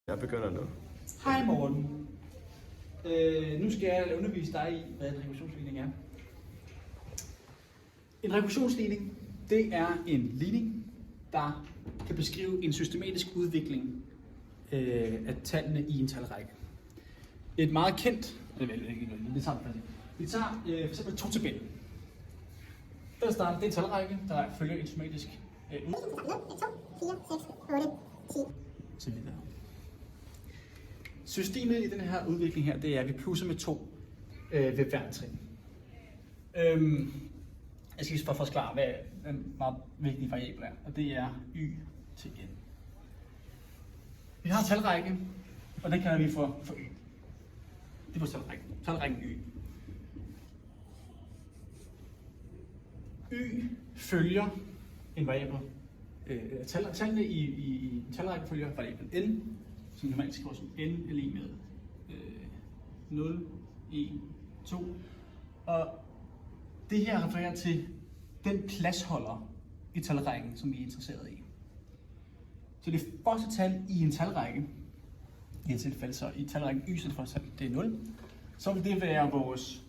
Jeg begynder nu. Hej Morten. Nu skal jeg undervise dig i, hvad en rekursionsligning er. En rekursionsligning, det er en ligning, der kan beskrive en systematisk udvikling af tallene i en talrække. Et meget kendt, vi tager for eksempel to tabeller. Den starter, det er en talrække, der følger en systematisk Systemet i den her udvikling her, det er, at vi plusser med 2 ved hver trin. Jeg skal lige forklare, hvad en meget vigtig variabel er, og det er y til n. Vi har en talrække, og den kalder vi for y. Det er vores talrække. Talrækken y. Y følger en variabel. Tallene i talrækken følger variablen n, som normalt skriver som n er lig med 0, 1, 2. Og det her refererer til den pladsholder i talrækken, som vi er interesseret i. Så det første tal i en talrække, i et tilfælde så i talrækken y, så det første tal, det er 0, så vil det være vores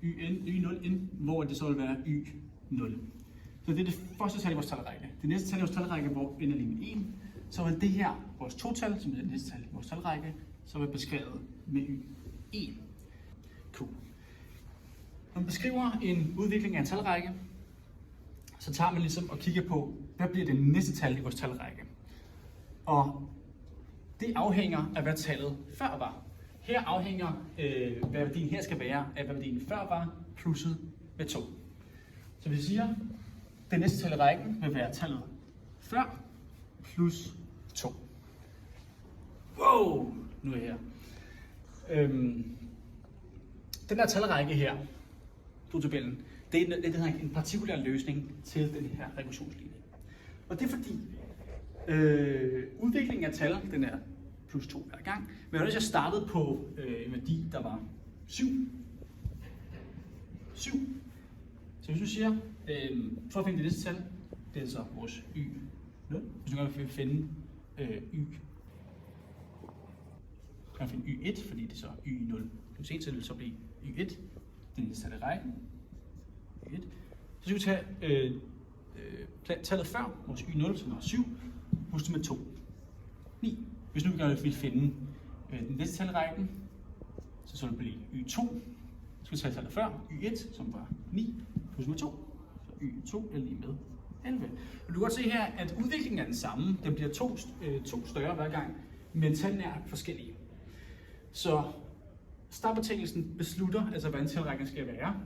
y0n, hvor det så vil være y0. Så det er det første tal i vores talrække. Det næste tal i vores talrække, hvor n er lig med 1, så vil det her, vores total, som er det næste tal i vores talrække, så vil beskrevet med y1. Cool. Når man beskriver en udvikling af en talrække, så tager man ligesom og kigger på, hvad bliver det næste tal i vores talrække. Og det afhænger af, hvad tallet før var. Her afhænger, hvad værdien her skal være, af hvad værdien før var, plusset med 2. Så vi siger, at det næste tal i rækken vil være tallet før, plus 2. Wow! Nu er jeg her. Den her talrække her, tabellen, det er en partikulær løsning til den her rekursionsligning. Og det er fordi, udviklingen af tal, den er plus 2 hver gang, men hvis jeg startede på en værdi, der var 7. Så hvis du siger, for at finde det næste tal, det er så vores y0. Hvis du gerne vil finde kan finde y1, fordi det er så y0 plus 1, så det vil så blive y1. Det næste tal i rækken. Y1. Så skal vi tage tallet før, vores y0, som var 7, plus det med 2. 9. Hvis nu vi gerne vil finde den næste tal i rækken, så vil det blive y2. Så skal vi tage tallet før, y1, som var 9, plus med 2. Så y2 er lige med 11. Og du kan godt se her, at udviklingen er den samme. Den bliver to større hver gang, men tallene er forskellige. Så startbetingelsen beslutter, altså hvordan talrækken skal være,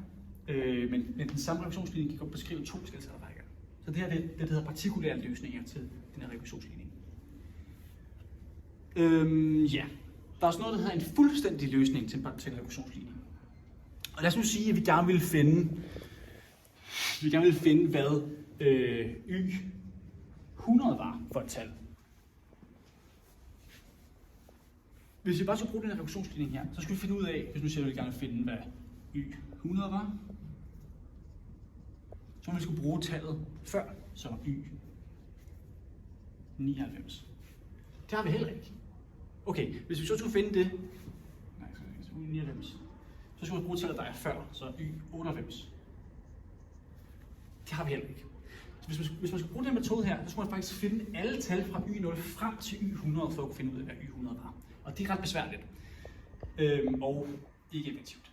men den samme rekursionsligning kan godt beskrive 2 forskellige talrækker. Så det her det hedder partikulære løsninger til den her rekursionsligning. Ja, der er også noget, der hedder en fuldstændig løsning til en rekursionsligning. Og lad os nu sige, at vi gerne vil finde, hvad y100 var for et tal. Hvis vi bare skulle bruge den her rekursionsligning her, så skulle vi finde ud af, hvis nu siger, at vi gerne vil finde, hvad y100 var, så vi skulle bruge tallet før, så y99. Det har vi heller ikke. Okay, hvis vi så skulle finde det, y99, så skulle vi bruge tallet, der er før, så y98. Det har vi heller ikke. Så hvis man skulle bruge den metode her, så skulle man faktisk finde alle tal fra y0 frem til y100, for at kunne finde ud af, hvad y100 var. Og det er ret besværligt. Og ikke effektivt.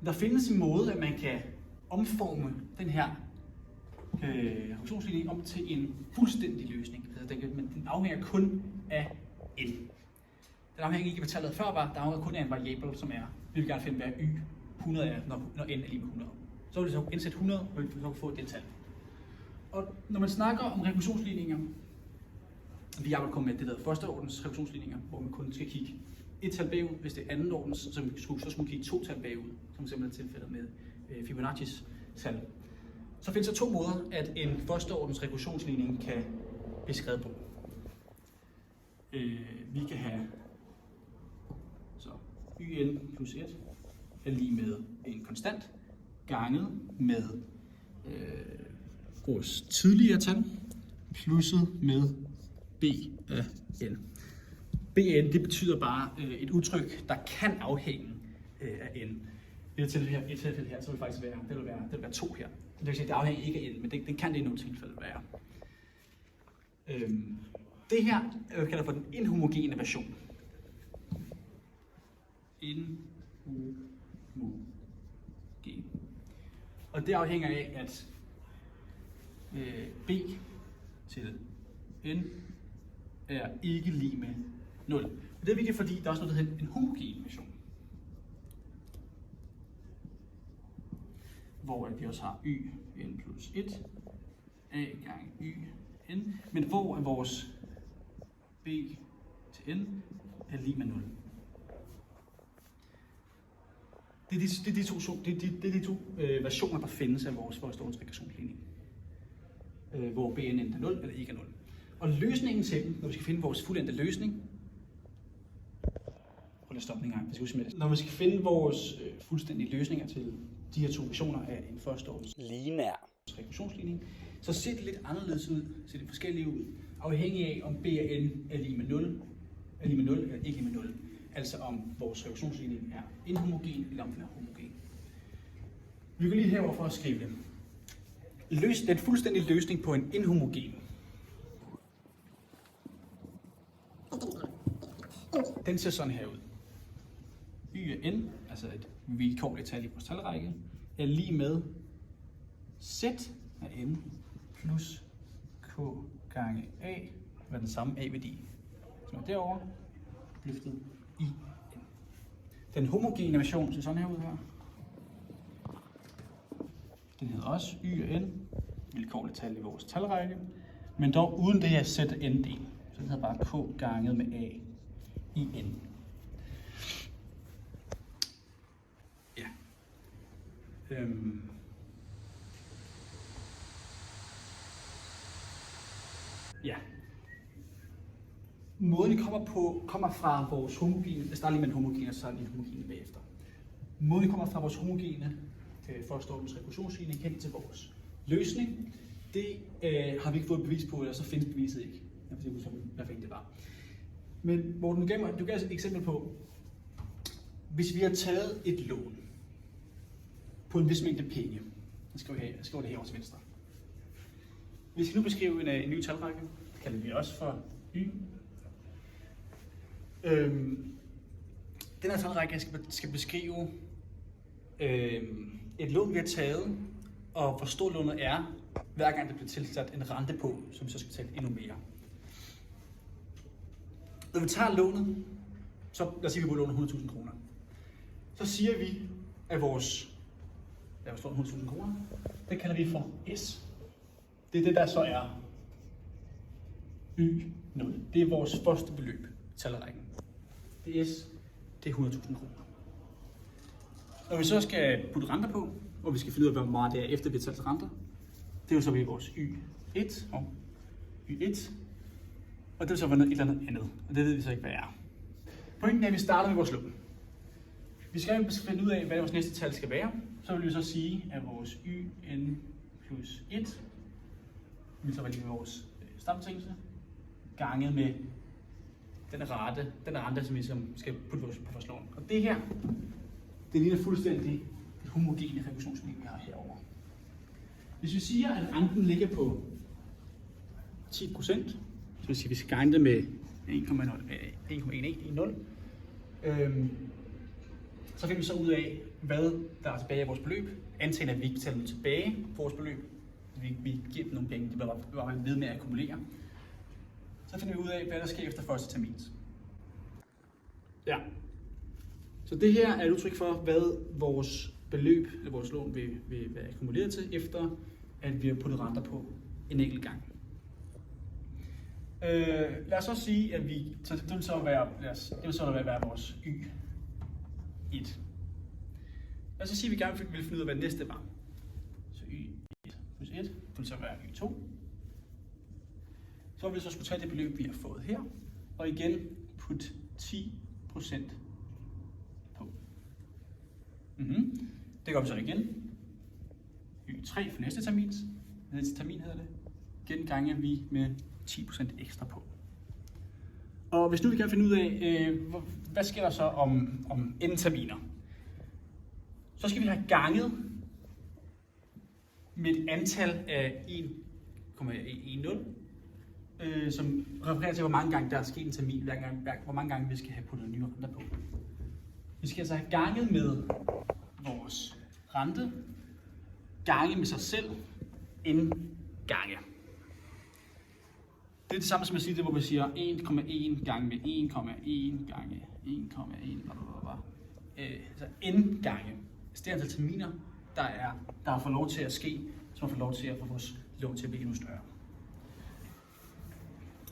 Der findes en måde, at man kan omforme den her rekursionsligning om til en fuldstændig løsning. Men den afhænger kun af n. Den afhænger ikke af, hvad tallet før var, der afhænger kun af en variabel, som er, vi vil gerne finde, hvad y100 er, når n er lige med 100. Så vil det så indsætte 100, og vi vil så få det tal. Og når man snakker om rekursionsligninger, vi arbejder med det der første ordens rekursionsligninger, hvor man kun skal kigge et tal bagud, hvis det er anden ordens, så skulle man kigge 2 tal bagud, som simpelthen er tilfældet med Fibonacci's tal. Så findes der 2 måder, at en første ordens rekursionsligning kan blive skrevet på. Vi kan have så yn plus 1 er lige med en konstant ganget med vores tidligere tal plusset med B af n. B af n, det betyder bare et udtryk, der kan afhænge af n. I et tilfælde her, så vil det faktisk være, det vil være 2 her. Det vil sige, det afhænger ikke af n, men det kan det i nogle tilfælde være. Det her jeg kalder for den inhomogene version. Inhomogen. Og det afhænger af, at b til n er ikke lig med 0. Og det er vigtigt, fordi der er også noget, der hedder en homogen version. Hvor vi også har y n plus 1 a gange y n, men hvor er vores b til n er lig med 0. Det er de to versioner, der findes af vores forestående regressionsligning. Hvor bn enten er 0 eller ikke er 0. Og løsningen til dem, når vi skal finde vores fuldendte løsning, når vi skal finde vores fuldstændige løsninger til de her to versioner af en forestående lineær regressionsligning, så ser det lidt anderledes ud, ser det forskellige ud, afhængig af om b af n er lig med 0 eller ikke lig med 0. Altså om vores regressionsligning er inhomogen eller om den er homogen. Vi går lige herover for at skrive det. Den fuldstændige løsning på en inhomogen. Den ser sådan her ud. Y af n, altså et vilkårligt tal i vores talrække, er lig med z af n plus k gange a, hvad den samme a-værdi, som er derovre, løftet i n. Den homogene version ser sådan her ud her. Den hedder også y af n, vilkårligt tal i vores talrække, men dog uden det her z af n-del. Så det hedder bare k ganget med a i n. Ja. Ja. Måden vi kommer fra vores homogene, jeg starter lige med en homogen, og så er en homogen bagefter. Måden vi kommer fra vores homogene forestående regressionsligning hen til vores løsning, det har vi ikke fået bevis på, eller så findes beviset ikke. Jeg vil se, hvad fanden det var. Men Morten, du gav et eksempel på, hvis vi har taget et lån på en vis mængde penge, så skriver det her til venstre. Vi skal nu beskrive en ny talrække, det kalder vi også for y. Den her talrække skal beskrive et lån, vi har taget, og hvor stort lånet er, hver gang der bliver tilsat en rente på, som vi så skal betale endnu mere. Når vi tager lånet, så lad os sige, at vi bruger lånet 100.000 kroner. Så siger vi, at vores 100.000 kroner, det kalder vi for S. Det er det, der så er Y0. Det er vores første beløb i talrækken. Det er S, det er 100.000 kroner. Når vi så skal putte renter på, og vi skal finde ud af, hvor meget det er efter vi har talt renter, det vil så blive vores Y1 og Y1. Og det vil så være et eller andet, og det ved vi så ikke, hvad er. Pointen er, at vi starter med vores lån. Vi skal finde ud af, hvad vores næste tal skal være. Så vil vi så sige, at vores yn plus 1 vil så være lige med vores stambetingelse, ganget med den rente, som vi skal putte på vores lån. Og det her, det ligner fuldstændig et homogene regressionsligning, vi har herovre. Hvis vi siger, at renten ligger på 10%, så vil sige, at vi skal gange det med 1,1110, så finder vi så ud af, hvad der er tilbage af vores beløb. Antager, at vi ikke betaler dem tilbage på vores beløb. Vi giver dem nogle penge, de bare ved med at akkumulere. Så finder vi ud af, hvad der sker efter første termins. Ja. Så det her er et udtryk for, hvad vores beløb, eller vores lån vil være akkumuleret til, efter at vi har puttet renter på en enkelt gang. Lad os så sige, at det vil så være vores y1. Lad os så sige, at vi gerne vil finde ud af, hvad næste var. Så y1 plus 1, det vil så være y2. Så vil vi så skulle tage det beløb, vi har fået her, og igen putte 10% på. Det gør vi så igen. Y3 for næste termin hedder det. Igen gange vi med 10% ekstra på. Og hvis nu vi kan finde ud af, hvad sker der så om n-terminer, så skal vi have ganget med et antal af 1,10, som refererer til, hvor mange gange der er sket en termin, hvor mange gange vi skal have puttet nye renter på. Vi skal altså have ganget med vores rente, gange med sig selv, n gange. Det er det samme som at sige det, hvor vi siger 1,1 gange med 1,1 gange 1,1, altså n gange. Så det er antal terminer, der har fået lov til at ske, som har fået lov til at få vores lån til at blive endnu større.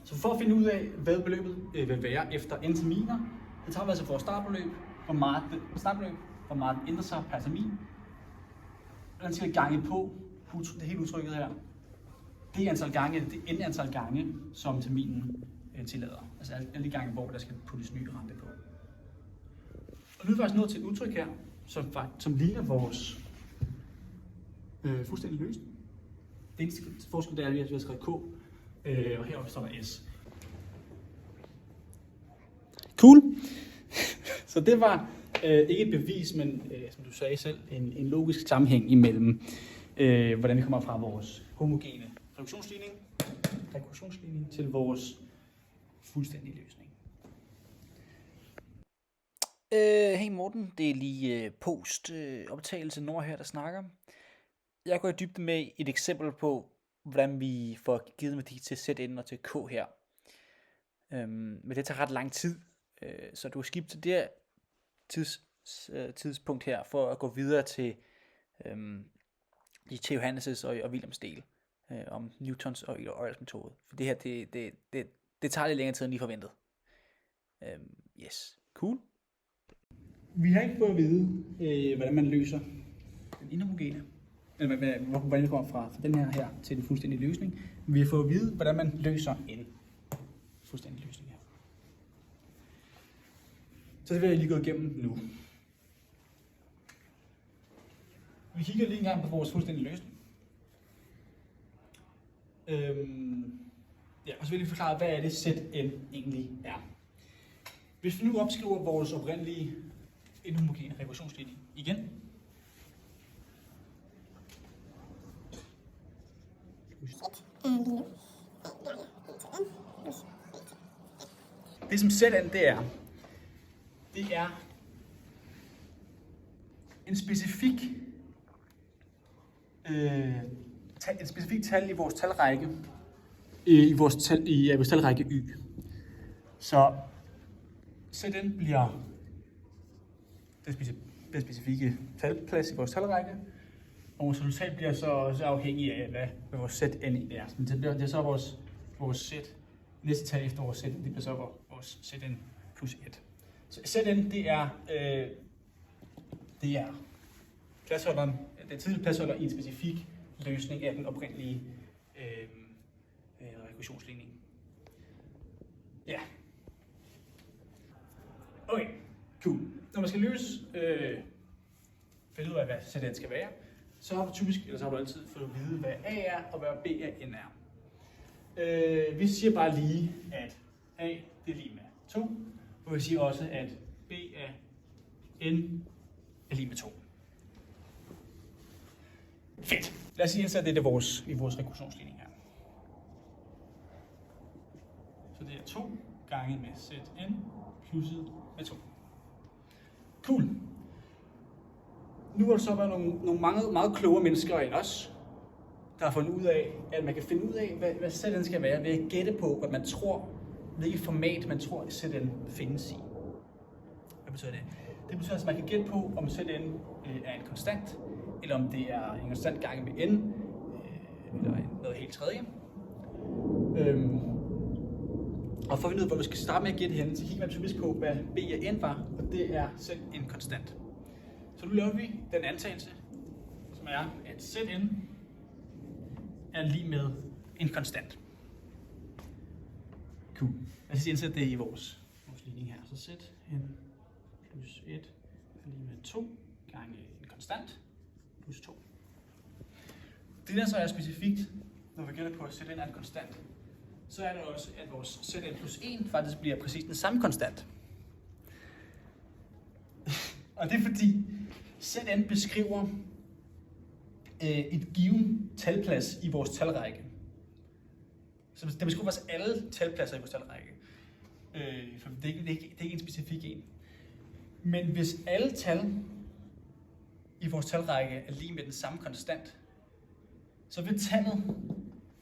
Så for at finde ud af, hvad beløbet vil være efter n terminer, så tager vi altså vores startbeløb, hvor meget det ændrer sig per termin, og den skal vi gange på det hele udtrykket her. Det er antal gange, som terminen tillader. Altså alle de gange, hvor der skal puttes ny rente på. Og nu er vi faktisk nået til et udtryk her, som ligner vores fuldstændig løsning. Det eneste forskel der er, at vi har skrevet K, og heroppe står der S. Cool! Så det var ikke et bevis, men som du sagde selv, en logisk sammenhæng imellem, hvordan vi kommer fra vores homogene rekursionsligning til vores fuldstændige løsning. Hey Morten, det er lige post-optagelse Nord her, der snakker. Jeg går i dybden med et eksempel på, hvordan vi får givet værdi til Zn og til K her. Men det tager ret lang tid, så du har skiftet til det her tidspunkt her, for at gå videre til de Theo Hannes' og Williams del om Newtons og Eulers metode. For det her, det tager lidt længere tid end lige forventet. Yes, cool. Vi har ikke fået at vide, hvordan man løser den inhomogene, eller hvordan vi kommer fra den her til den fuldstændige løsning. Men vi har fået at vide, hvordan man løser en fuldstændig løsning her. Så det vil jeg lige gå igennem nu. Vi kigger lige en gang på vores fuldstændige løsning. Og så vil jeg forklare, hvad er det Zn egentlig er. Hvis vi nu opskriver vores oprindelige inhomogene rekursionsligning igen. Det som Zn det er en specifik tal i vores talrække, i vores talrække y. Så Zn bliver den specifikke talplads i vores talrække, og vores resultat bliver så også afhængig af, hvad vores Zn er. Det er så vores Z. Næste tal efter vores Zn, det bliver så vores Zn plus 1. Så Zn, det er pladsholderen, den tidlige pladsholder i en specifik løsning af den oprindelige rekursionsligning. Ja. Okay, cool. Når man skal løse, finde ud af, hvad Zn skal være, så har du typisk, eller så har du altid fået at vide, hvad A er og hvad B af N er. Vi siger bare lige, at A det er lige med 2, og vi siger også, at B af N er lige med 2. Fedt. Lad os sige, at det er i vores rekursionsligning her. Så det er 2 gange med Zn plusset med 2. Cool. Nu har der så været nogle meget klogere mennesker end os, der har fundet ud af, at man kan finde ud af, hvad Zn skal være, ved at gætte på, hvad man tror, hvilket format man tror, Zn findes i. Hvad betyder det? Det betyder, at man kan gætte på, om Zn er en konstant, eller om det er en konstant gange med n, eller noget helt tredje. Og for at finde ud af, hvor vi skal starte med at gætte henne, så kigger man typisk på, hvad b af n var, og det er selv en konstant. Så nu laver vi den antagelse, som er, at Zn er lige med en konstant. Cool. Lad os indsætte det i vores ligning her. Så Zn plus 1 er lige med 2 gange en konstant plus 2. Det der så er specifikt, når vi gætter på, at Zn er en konstant, så er det også, at vores Zn plus 1 faktisk bliver præcis den samme konstant. Og det er fordi, Zn beskriver et given talplads i vores talrække. Så den beskriver faktisk alle talpladser i vores talrække. For det er ikke en specifik en. Men hvis alle tal i vores talrække er lige med den samme konstant, så vil tallet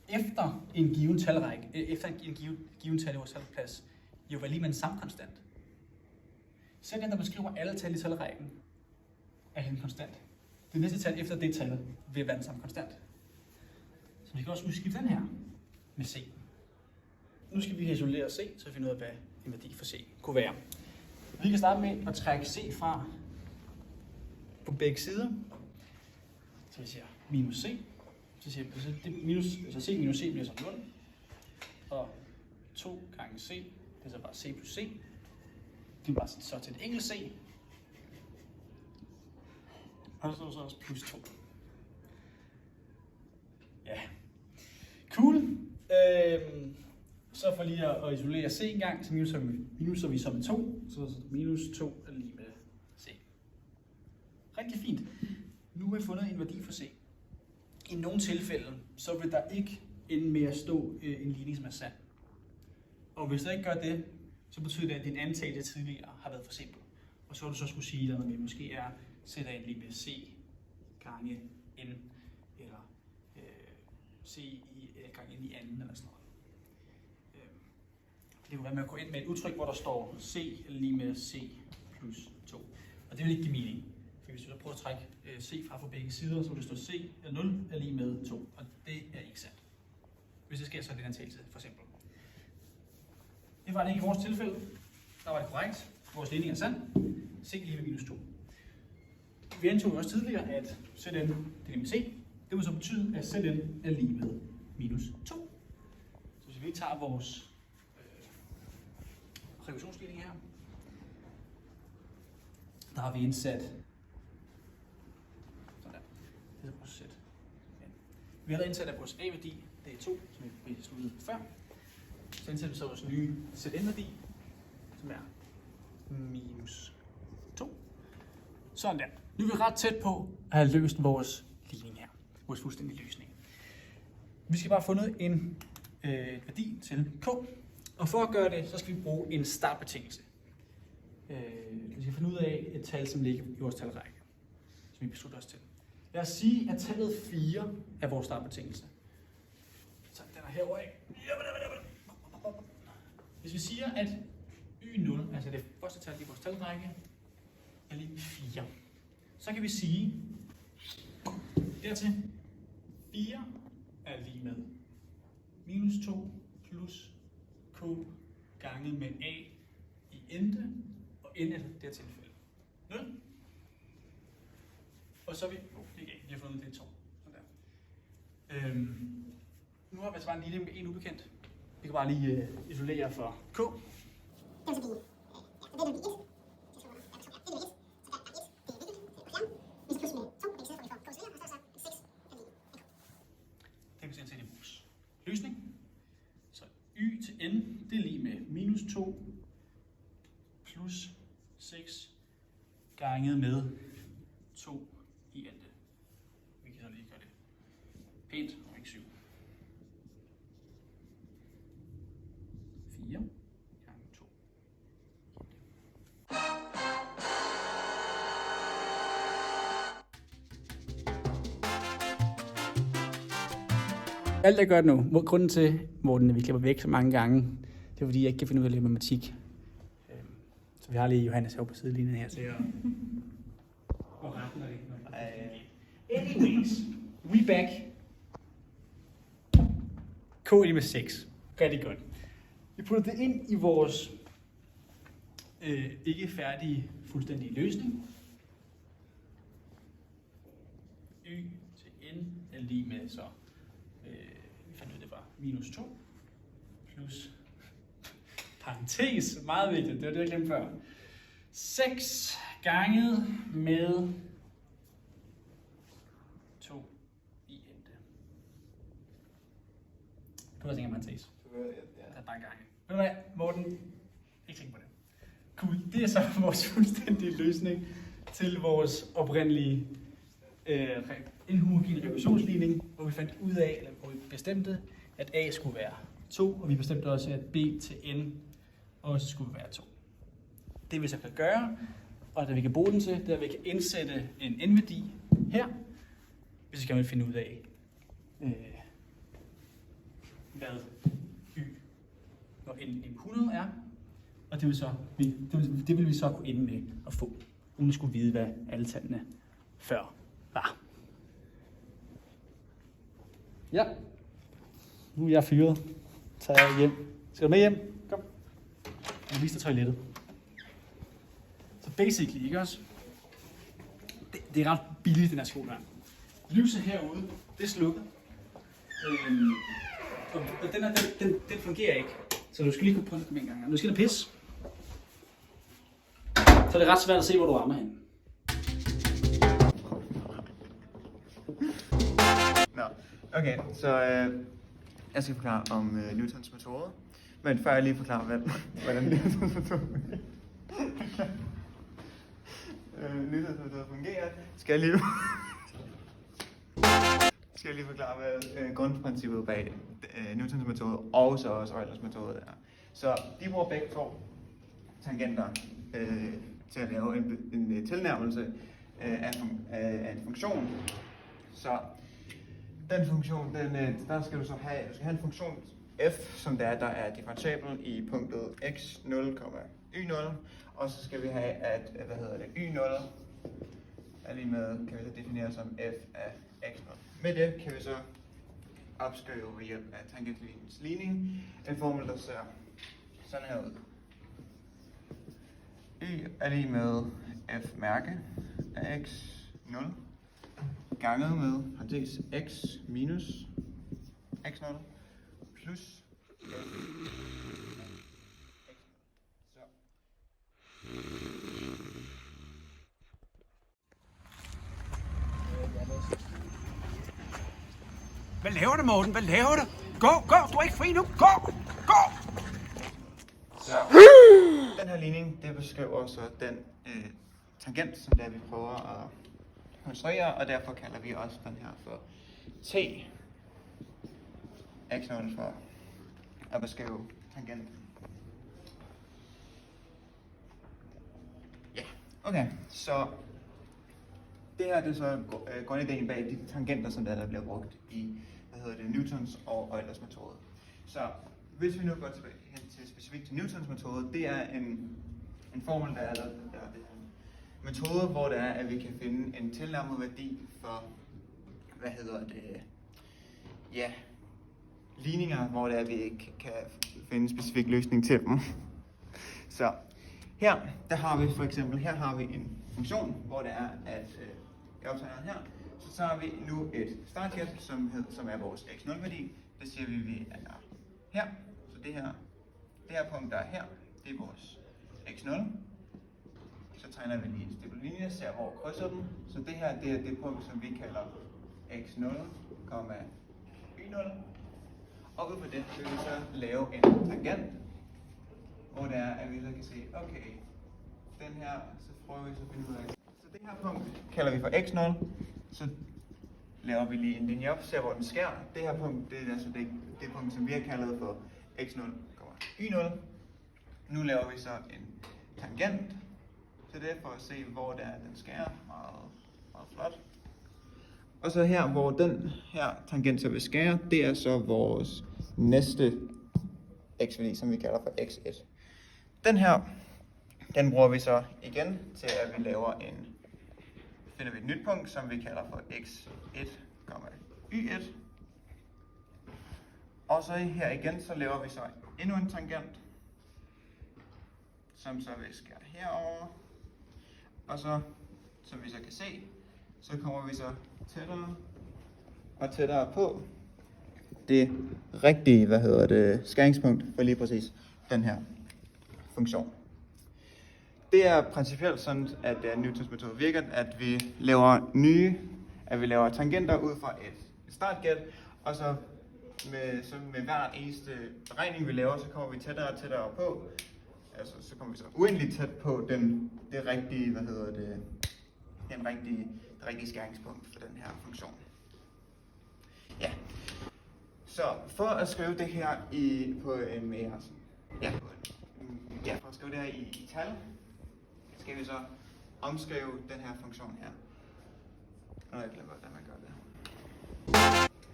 efter en given talrække, efter en given tal i vores talplads, jo være lige med den samme konstant. Selv den, der beskriver alle tal i talrækken, er en konstant. Det næste tal efter det tal vil være den samme konstant. Så vi kan også udskifte den her med C. Nu skal vi isolere C, så vi finder ud af, hvad en værdi for C kunne være. Vi kan starte med at trække C fra på begge sider. Så vi siger minus C. Så siger vi, så C minus C bliver så 0. Og 2 gange C, det er så bare C plus C. Det er bare så til et enkelt C. Og så står så også plus 2. Ja. Cool. Så for lige at isolere C en gang, så minuser vi så med 2. Så minus 2 er lige med C. Rigtig fint. Nu har vi fundet en værdi for C. I nogle tilfælde, så vil der ikke ende med at stå en ligning, som er sand. Og hvis der ikke gør det, så betyder det, at din antagelse tidligere har været for simpel. Og så vil du så skulle sige, at når vi måske er sætter ind lige med C gange N, eller C gange N i anden, eller sådan noget. Det kunne være med at gå ind med et udtryk, hvor der står C lige med C plus 2. Og det vil ikke give mening. For hvis du så prøver at trække C fra på begge sider, så vil det stå C eller 0 er lige med 2. Og det er ikke sandt. Hvis det sker, så er det en antagelse, for eksempel. Det var det ikke i vores tilfælde. Der var det korrekt. Vores ligning er sand. C lige med minus 2. Vi antog også tidligere, at Zn det er med C. Det vil så betyde, at Zn er lige med minus 2. Så hvis vi tager vores regressionsligning her, der har vi indsat sådan der. Det er vores sæt. Vi har indsat, at vores A-værdi, det er 2, som vi besluttede før. Så indsætter vi så vores nye Zn-værdi, som er minus 2. Sådan der. Nu er vi ret tæt på at have løst vores ligning her. Vores fuldstændige løsning. Vi skal bare have fundet en værdi til k. Og for at gøre det, så skal vi bruge en startbetingelse. Vi skal finde ud af et tal, som ligger i vores talrække, som vi beslutter os til. Lad os sige, at tallet 4 er vores startbetingelse. Så den er herovre af. Hvis vi siger, at y0, altså det første tal i vores talrække, er lige 4, så kan vi sige, dertil 4 er lige med minus 2 plus k ganget med a i ente, og n er det her tilfælde 0. Og så er vi, vi har fundet det 2. Sådan der. Nu har vi altså bare en linje med en ubekendt. Vi kan bare lige isolere for k. Det vil blive, det kan vi se i vores løsning. Så y til n, det er lige med minus 2 plus 6 ganget med 2 i ente. Vi kan så lige gøre det pænt, og ikke 7. 4 gange 2. Alt jeg gør nu, grunden til, Morten, at vi klipper væk så mange gange, det er fordi, jeg ikke kan finde ud af at lave matematik. Så vi har lige Johannes her på sidelinjen her til at rette det. Anyways, we back. K lige med 6. Rigtig godt. Vi putter det ind i vores ikke færdige fuldstændige løsning. Y til n er lige med så vi fandt ud, det var minus 2 plus parentes, meget vigtigt, det var det, jeg glemte før. 6 ganget med 2 i ente. Prøv at tænke en parentes. Der er bare gang. Ved du hvad, Morten? Ikke tænk på det. Cool. Det er så vores fuldstændige løsning til vores oprindelige inhomogen rekursionsligning, hvor vi fandt ud af, eller hvor vi bestemte, at A skulle være 2, og vi bestemte også, at B til N også skulle være 2. Det vi så kan gøre, og det vi kan bruge den til, det er, at vi kan indsætte en n-værdi her, hvis vi gerne vil finde ud af, hvad y, når n 100 er, og det vil vi så kunne ende med at få, uden at skulle vide, hvad alle tallene før var. Ja, nu er jeg fyret. Så tager jeg hjem. Skal du med hjem? Kom. Jeg viser toilettet. Så basically, ikke også? Det er ret billigt, den her skole her. Lyset herude, det er slukket. Og den fungerer ikke. Så du skal lige kunne prøve at komme en gang. Nu skal der pisse. Så er det ret svært at se, hvor du rammer henne. Nå, okay, så jeg skal forklare om Newtons metode. Men før jeg lige forklarer, hvordan Newtons metode Newtons metode fungerer, skal jeg lige forklare, hvad grundprincippet bag Newtons metode og så også Eulers metode er. Så de bruger begge to tangenter til at lave en tilnærmelse af en funktion. Så den funktion, der skal du så have en funktion f, som der er differentiabel i punktet x0, y0, og så skal vi have, at y0 er lige med, kan vi så definere som f af x0. Med det kan vi så opskrive ved hjælp af tangentlinjens ligning en formel, der ser sådan her ud. Y er lige med f mærke af x0 ganget med parentes x minus x0 plus f. Så. Hvad laver du, Morten? Hvad laver du? Gå! Du er ikke fri nu! Gå! Så. Den her ligning, det beskriver så den tangent, som der vi prøver at konstruere, og derfor kalder vi også den her for t. X0 for at beskrive tangenten. Ja, okay, så det her det er så grundideen bag de tangenter, som der bliver brugt i Newtons og Eulers metode. Så hvis vi nu går tilbage hen til specifikt til Newtons metode, det er en formel, der er det en metode, hvor det er, at vi kan finde en tilnærmet værdi for, ligninger, hvor det er, at vi ikke kan finde en specifik løsning til dem. Så her, der har vi for eksempel, her har vi en funktion, hvor det er, at jeg optager her, så har vi nu et startgæt, som er vores x0-værdi. Det siger vi er her. Så det her punkt, der er her, det er vores x0. Så tegner vi lige en stiplet linje, ser hvor krydser den. Så det her, det er det punkt, som vi kalder x0, y0. Og ud på det vil vi så lave en tangent, hvor det er, at vi så kan se, okay, den her, så prøver vi så at finde ud af. Så det her punkt kalder vi for x0. Så laver vi lige en linje op, ser hvor den skærer. Det her punkt, det er altså det punkt, som vi har kaldet for x0, y0. Nu laver vi så en tangent til det, for at se, hvor det er, den skærer. Meget, meget flot. Og så her, hvor den her tangent så vil skære, det er så vores næste x-værdi, som vi kalder for x1. Den her, den bruger vi så igen til, at vi finder vi et nyt punkt, som vi kalder for x1, y1. Og så her igen, så laver vi så endnu en tangent, som så vil skære herover. Og så, som vi så kan se, så kommer vi så tættere og tættere på det rigtige, skæringspunkt for lige præcis den her funktion. Det er principielt sådan, at Newtons metode virker, at vi laver tangenter ud fra et startgæt, og så med hver eneste beregning, vi laver, så kommer vi tættere og tættere på. Altså, så kommer vi så uendeligt tæt på det rigtige, det rigtige skæringspunkt for den her funktion. Ja. Så for at skrive det her på en mere for at skrive det her i tal, skal vi så omskrive den her funktion her. Nå, jeg glemmer, hvordan man gør det.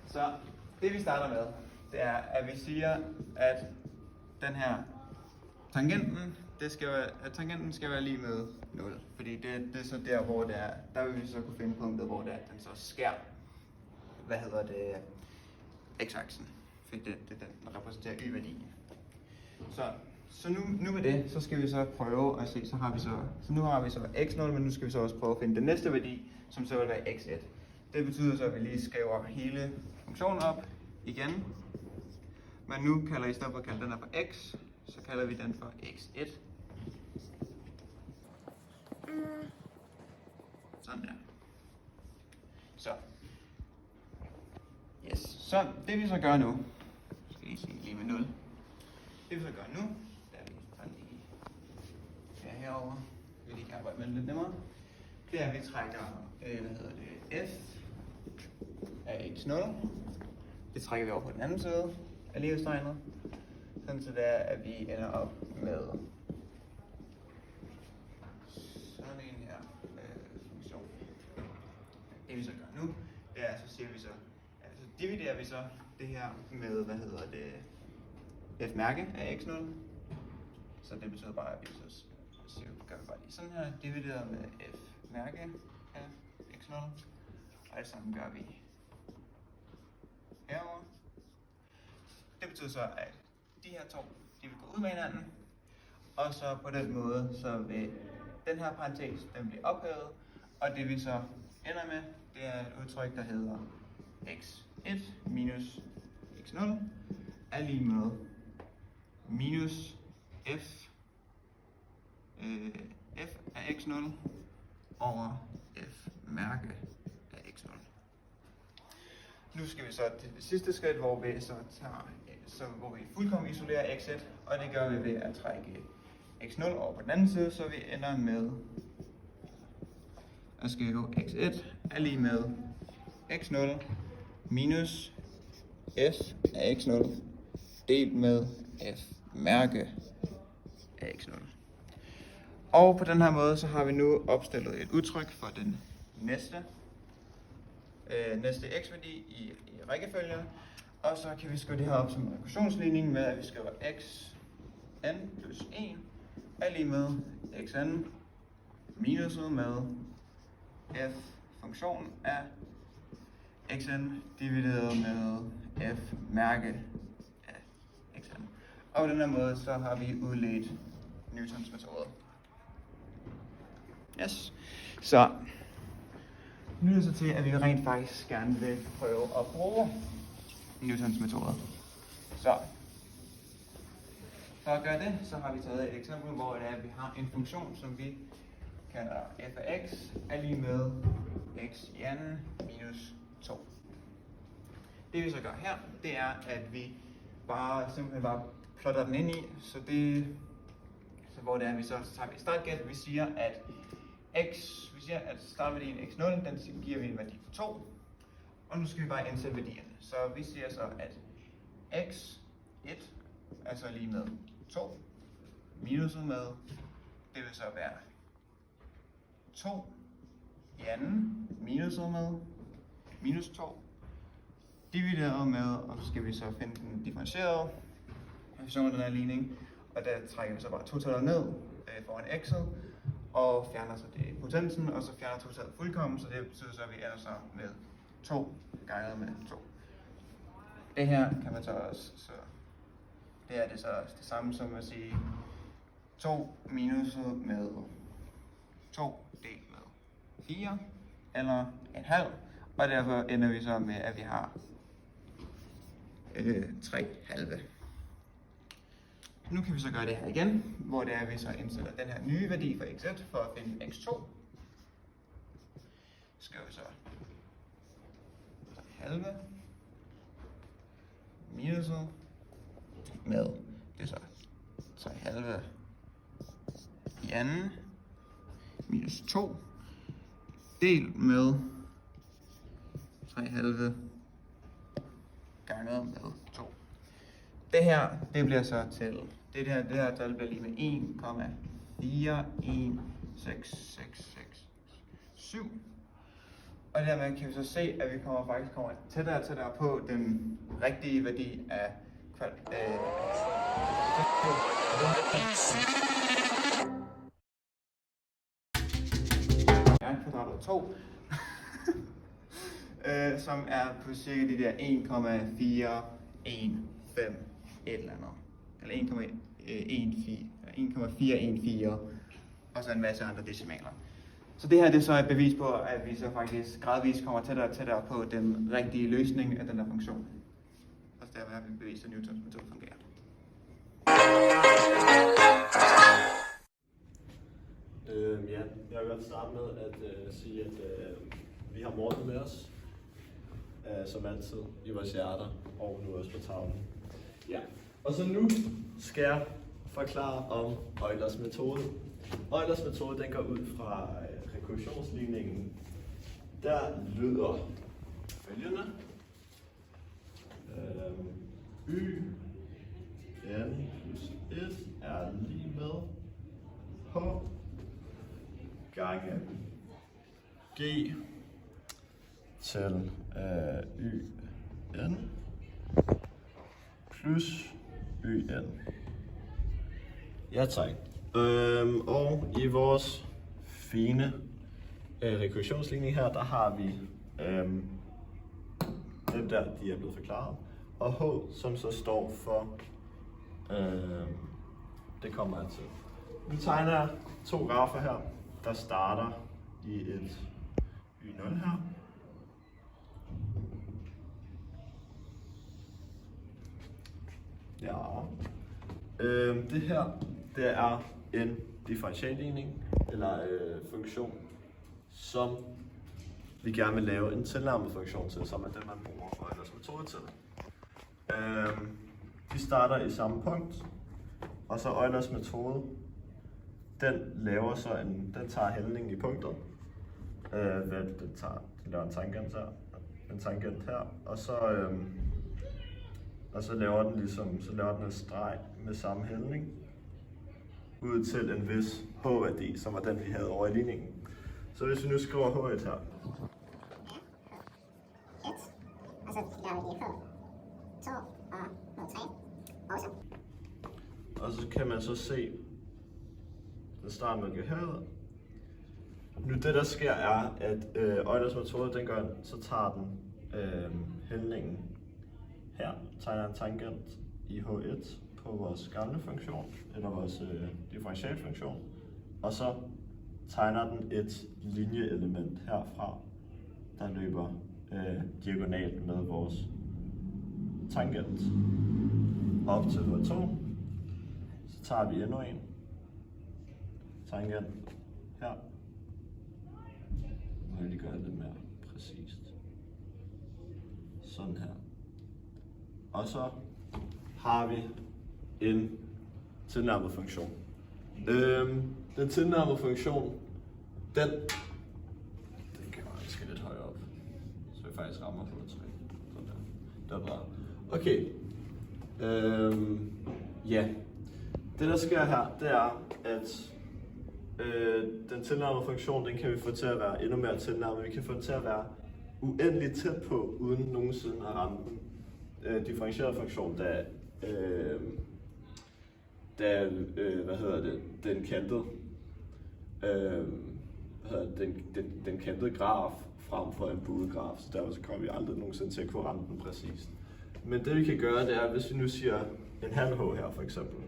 Så det vi starter med, det er, at vi siger, at den her tangenten skal være lige med 0. Fordi det er så der, hvor det er, der vil vi så kunne finde punktet, hvor det er, den så skærer, x-aksen. Fordi den repræsenterer y-værdien. Så nu med det, så skal vi så prøve at se, så nu har vi så x0, men nu skal vi så også prøve at finde den næste værdi, som så vil være x1. Det betyder så, at vi lige skriver hele funktionen op igen. Men nu kalder i stedet for at kalde den her for x, så kalder vi den for x1. Sådan der. Så det vi så gør nu, skal lige sige lige med 0. Det vi så gør nu, det er vi lige herovre, vi lige kan arbejde med det lidt nemmere. Det er, at vi trækker, f af x0. Det trækker vi over på den anden side af lighedstegnet. Sådan så det er, at vi ender op med sådan en her funktion. Det vi så gør nu, det er, så siger vi så, altså dividerer vi så det her med, f-mærke af x0. Så det betyder bare, at vi så gør vi bare lige sådan her, divideret med f-mærke af x0. Og det samme gør vi herovre. Det betyder så, at de her to, de vil gå ud med hinanden, og så på den måde, så vil den her parentes, den blive ophævet, og det vi så ender med, det er et udtryk, der hedder x1 minus x0 er lige med minus f af x0 over f mærke af x0. Nu skal vi så til det sidste skridt, hvor vi hvor vi fuldkommen isolerer x1, og det gør vi ved at trække x0 over på den anden side, så vi ender med at skrive x1 er lige med x0 minus f af x0 delt med f mærke af x0. Og på den her måde, så har vi nu opstillet et udtryk for den næste x-værdi i rækkefølgen. Og så kan vi skrive det her op som en rekursionsligning med, at vi skriver xn plus 1 er lige med xn minuset med f funktion af xn divideret med f mærke af xn. Og på den her måde, så har vi udledt Newtons metode. Yes. Så nu er det så til, at vi rent faktisk gerne vil prøve at bruge Newtons metode. Så for at gøre det, så har vi taget et eksempel, hvor det er, at vi har en funktion, som vi kalder f af x er lige med x i anden minus 2. Det vi så gør her, det er, at vi simpelthen bare plotter den ind i, så hvor det er, vi så tager vi et startgæt, vi siger, at startværdien x0, den giver vi en værdi på 2, og nu skal vi bare indsætte værdierne. Så vi siger så, at x1 er så lige med 2, minuset med, det vil så være 2 i anden, minuset med, minus 2, divideret med, og så skal vi så finde den differentierede funktion af den her ligning, og der trækker vi så bare totaler ned foran x'et, og fjerner så det potensen, og så fjerner totalet fuldkommen, så det betyder så, at vi ender så med 2 ganget med 2. Det her kan man så også, så det er det så det samme som at sige 2 minuset med 2 delt med 4, eller en halv, og derfor ender vi så med, at vi har 3 halve. Nu kan vi så gøre det her igen, hvor det er, at vi så indsætter den her nye værdi for x1 for at finde x2. Så skriver vi så halve minuset med, det er så 3 halve i anden, minus 2, delt med 3 halve ganget med 2. Det her, det bliver så til, det her tal bliver lige med 1,4166667. Og dermed kan vi så se, at vi faktisk kommer tættere og tættere på den rigtige værdi af kvadrat over 2, som er på cirka de der 1,415 et eller andet. Eller 1,414 og så en masse andre decimaler. Så det her det er så et bevis på, at vi så faktisk gradvist kommer tættere og tættere på den rigtige løsning af den her funktion. Og så der har vi bevist, at Newtons metode fungerer. Ja, jeg vil godt starte med at sige, at vi har Morten med os, som altid, i vores hjerter, og nu også på tavlen. Ja, og så nu skal jeg forklare om Eulers metode. Eulers metode, den går ud fra rekursionsligningen. Der lyder følgende. Y n plus 1 er lige med h gange g til y n plus y n. Ja, tak. Og i vores fine rekursionsligning her, der har vi dem der, de er blevet forklaret, og h, som så står for, det kommer jeg til. Nu tegner jeg 2 grafer her, der starter i et y0 her. Ja. Det her, det er en differentialligning, eller funktion, som vi gerne vil lave en tilnærmet funktion til, som er den, man bruger for Eulers metode til. De starter i samme punkt, og så Eulers metode, den laver så den tager hældningen i punktet. Den laver en tangent her, og så laver den en streg med samme hældning ud til en vis h-værdi, som var den, vi havde over i ligningen. Så hvis vi nu skriver h1 her. Og så laver vi h2 og h3 også. Og så kan man så se, den starter med gehøret. Nu det der sker er, at Eulers metode, så tager den hældningen her, tegner en tangent i h1 på vores gamle funktion, eller vores differentialfunktion, og så tegner den et linjeelement herfra, der løber diagonalt med vores tangent op til h2. Så tager vi endnu en tangent her. Nu vil jeg lige gøre det lidt mere præcist. Sådan her. Og så har vi en tilnærmet funktion. Den tilnærmede funktion, den kan jeg skal lidt højere op, så vi faktisk rammer på 3. Sådan der. Det er bra. Okay. Ja. Det der sker her, det er, at den tilnærmede funktion, den kan vi få til at være endnu mere tilnærmet. Vi kan få den til at være uendeligt tæt på, uden nogensinde at ramme den differentieret funktion, den kantede, den kantede graf frem for en buet graf, så derfor så kommer vi aldrig nogensinde til at kunne ramme den præcist. Men det vi kan gøre, det er, hvis vi nu siger en halv h her for eksempel,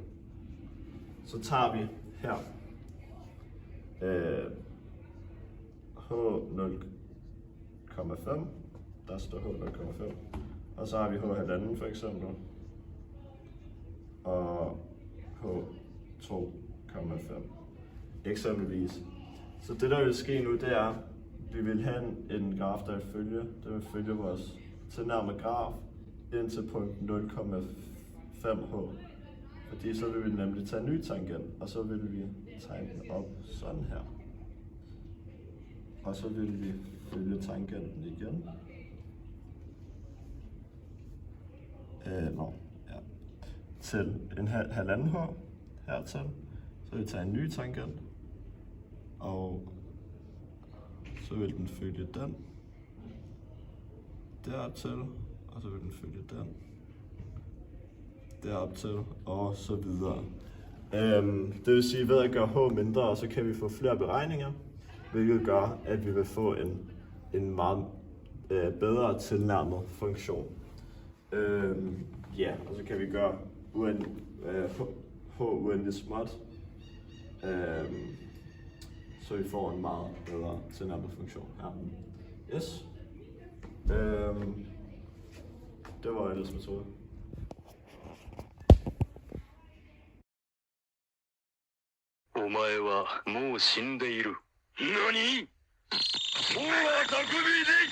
så tager vi her h 0,5, der står h 0,5, og så har vi h halvanden for eksempel, og h 2,5 eksempelvis. Så det der vil ske nu, det er, at vi vil have en graf, der vil følge vores tilnærmede graf, indtil punkt 0,5h. Fordi så vil vi nemlig tage en ny tangent, og så vil vi tegne den op sådan her. Og så vil vi følge tangenten igen. Til en halvanden h hertil. Så vil vi tage en ny tangent, og så vil den følge den derop til, og så vil den følge den derop til, og så videre. Det vil sige, ved at gøre h mindre, så kan vi få flere beregninger, hvilket gør, at vi vil få en meget bedre tilnærmet funktion. Og så kan vi gøre h uendeligt småt, så vi får en meget bedre tilnærmet funktion her. Yes. Det var Eilers metode. お前はもう死んでいる。何？もうは匠で